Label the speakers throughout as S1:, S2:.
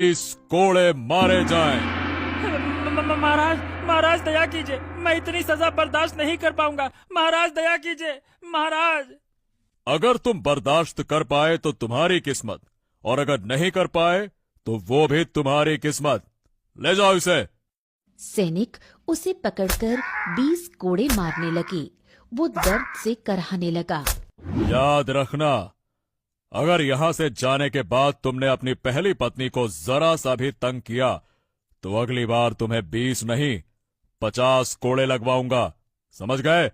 S1: इस कोड़े मारे जाएं।
S2: महाराज महाराज दया कीजिए, मैं इतनी सजा बर्दाश्त नहीं कर पाऊंगा। महाराज दया कीजिए महाराज।
S1: अगर तुम बर्दाश्त कर पाए तो तुम्हारी किस्मत, और अगर नहीं कर पाए तो वो भी तुम्हारी किस्मत। ले जाओ इसे।
S3: सैनिक उसे पकड़कर 20 कोड़े मारने लगे। वो दर्द से कराहने लगा।
S1: याद रखना, अगर यहाँ से जाने के बाद तुमने अपनी पहली पत्नी को जरा सा भी तंग किया तो अगली बार तुम्हें 20 नहीं 50 कोड़े लगवाऊंगा। समझ गए?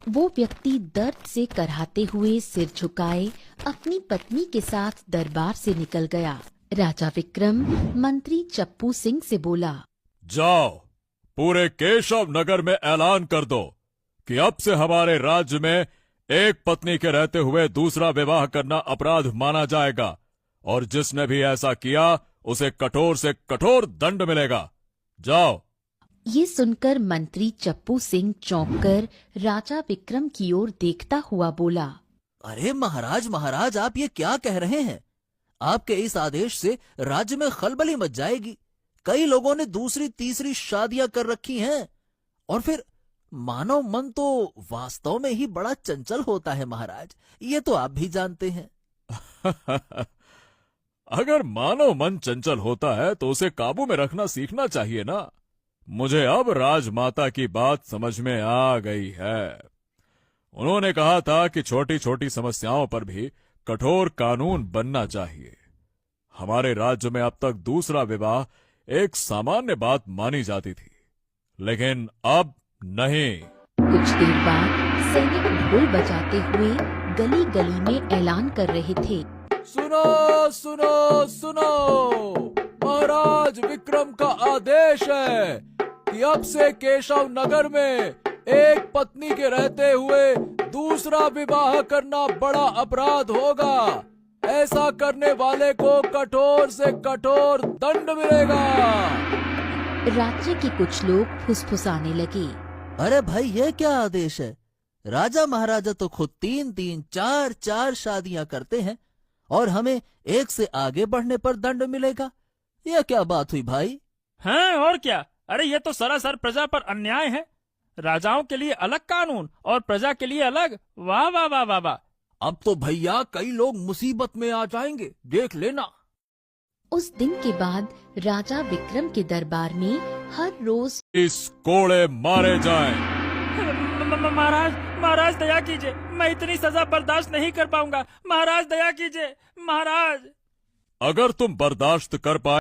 S3: वो व्यक्ति दर्द से कराहते हुए सिर झुकाए अपनी पत्नी के साथ दरबार से निकल गया। राजा विक्रम मंत्री चप्पू सिंह से बोला,
S1: जाओ पूरे केशव नगर में ऐलान कर दो कि अब से हमारे राज्य में एक पत्नी के रहते हुए दूसरा विवाह करना अपराध माना जाएगा, और जिसने भी ऐसा किया उसे कठोर से कठोर दंड मिलेगा। जाओ।
S3: ये सुनकर मंत्री चप्पू सिंह चौंककर राजा विक्रम की ओर देखता हुआ बोला,
S4: अरे महाराज महाराज, आप ये क्या कह रहे हैं? आपके इस आदेश से राज्य में खलबली मच जाएगी। कई लोगों ने दूसरी तीसरी शादियां कर रखी हैं, और फिर मानव मन तो वास्तव में ही बड़ा चंचल होता है महाराज, ये तो आप भी जानते हैं।
S1: अगर मानव मन चंचल होता है तो उसे काबू में रखना सीखना चाहिए ना। मुझे अब राजमाता की बात समझ में आ गई है। उन्होंने कहा था कि छोटी छोटी समस्याओं पर भी कठोर कानून बनना चाहिए। हमारे राज्य में अब तक दूसरा विवाह एक सामान्य बात मानी जाती थी, लेकिन अब नहीं।
S3: कुछ देर बाद सैनिक ढोल बजाते हुए गली गली में ऐलान कर रहे थे,
S1: सुनो सुनो सुनो, महाराज विक्रम का आदेश है कि अब से केशव नगर में एक पत्नी के रहते हुए दूसरा विवाह करना बड़ा अपराध होगा। ऐसा करने वाले को कठोर से कठोर दंड मिलेगा।
S3: राज्य के कुछ लोग फुसफुसाने लगे,
S4: अरे भाई, ये क्या आदेश है? राजा महाराजा तो खुद 3-3 4-4 शादियां करते हैं, और हमें एक से आगे बढ़ने पर दंड मिलेगा। यह क्या बात हुई भाई?
S2: हैं और क्या? अरे ये तो सरासर प्रजा पर अन्याय है। राजाओं के लिए अलग कानून और प्रजा के लिए अलग। वाह वाह वाह वाह वाह।
S4: अब तो भैया कई लोग मुसीबत में आ जाएंगे, देख लेना।
S3: उस दिन के बाद राजा विक्रम के दरबार में हर रोज
S1: इस कोड़े मारे जाएं।
S2: महाराज महाराज दया कीजिए, मैं इतनी सजा बर्दाश्त नहीं कर पाऊंगा। महाराज दया कीजिए महाराज।
S1: अगर तुम बर्दाश्त कर पाए